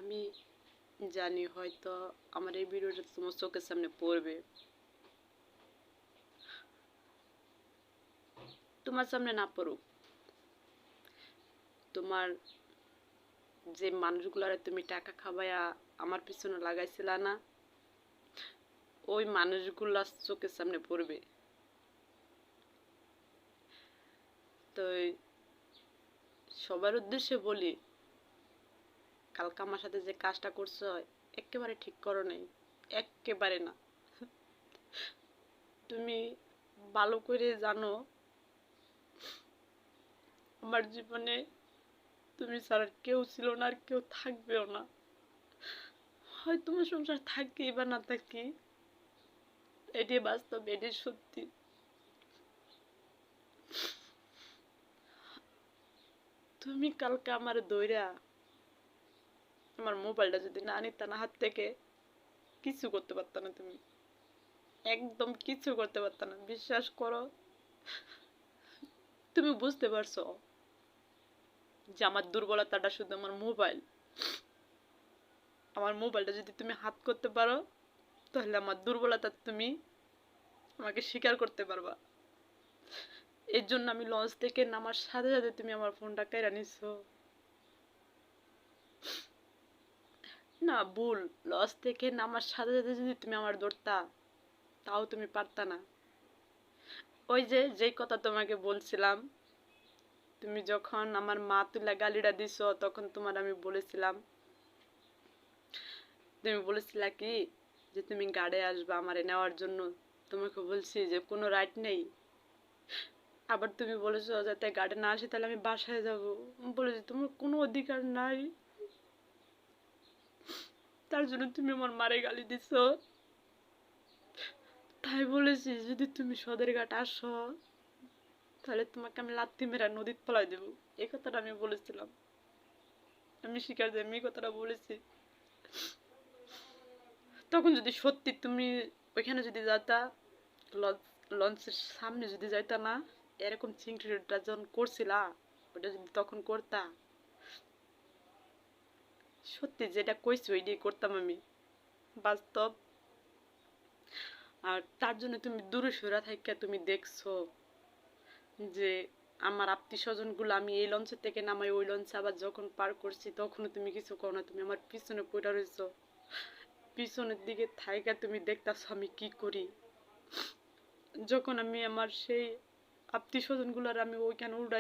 আমি জানি হয়তো আমার এই ভিডিওটা তোমার চোখের সামনে পড়বে, তোমার সামনে না পড়ুক, তোমার যে মানুষগুলারে তুমি টাকা খাবাইয়া আমার পিছনে লাগাইছিলা না, ওই মানুষগুলা চোখের সামনে পড়বে। তো সবার উদ্দেশ্যে বলি, কালকে আমার সাথে যে কাজটা করছো একেবারে ঠিক করো নাই, একেবারে না। তুমি ভালো করে জানো আমার জীবনে তুমি ছাড়া কেউ ছিল না, আর কেউ থাকবেও না। হয় তোমার সংসার থাকি বা না থাকি, এটি বাস্তব, এটি সত্যি। তুমি কালকে আমার দইরা আমার মোবাইলটা যদি না নিতা না হাত থেকে, কিছু করতে পারত না, তুমি একদম কিছু করতে পারত না। বিশ্বাস করো, তুমি বুঝতে পারছো যে আমার দুর্বলতাটা শুধু আমার মোবাইল। আমার মোবাইলটা যদি তুমি হাত করতে পারো, তাহলে আমার দুর্বলতা তুমি আমাকে স্বীকার করতে পারবা। এর জন্য আমি লঞ্চ থেকে নামার সাথে সাথে তুমি আমার ফোনটা কেড়ে নিছো। না, ভুল। লঞ্চ থেকে নামার সাথে সাথে যদি তুমি আমার ধরতা, তাও তুমি পারতা না। ওই যেই কথা তোমাকে বলছিলাম, তুমি যখন আমার মা তুলা গালিটা দিছো, তখন তোমার আমি বলেছিলাম, তুমি বলেছিলা কি যে তুমি গাড়ি আসবা আমারে নেওয়ার জন্য। তোমাকে বলছি যে কোনো রাইট নেই। আবার তুমি বলেছো যাতে গাড়ি না আসে তাহলে আমি বাসায় যাব। বলেছি তোমার কোনো অধিকার নাই, তার জন্য তুমি আমার মারে গালি দিছো। তাই বলেছি যদি তুমি সদরঘাট আসো, তাহলে তোমাকে আমি লাথি মেরা নদীতে ফেলাই দেবো। এই কথাটা আমি বলেছিলাম। আমি স্বীকার যে আমি এই কথাটা বলেছি। তখন যদি সত্যি তুমি ওইখানে যদি যাইতা, লঞ্চের সামনে যদি যাইতা না, এরকম চিংড়িটা যখন করছিলা, ওটা যদি তখন করতা, সত্যি যেটা কইছি ওইটাই করতাম আমি, বাস্তব। আর তার জন্য তুমি দূরে সরা থাইকা তুমি দেখছো যে আমার আত্মীয় স্বজন গুলো আমি এই লঞ্চের থেকে নামাই ওই লঞ্চে আবার যখন পার করছি, তখনও তুমি কিছু করো না। তুমি আমার পিছনে পড়ে রয়েছো, পিছনের দিকে থাইকা তুমি দেখতেছো আমি কি করি। যখন আমি আমার সেই আত্মীয় স্বজন গুলার আমি ওইখানে উড়াই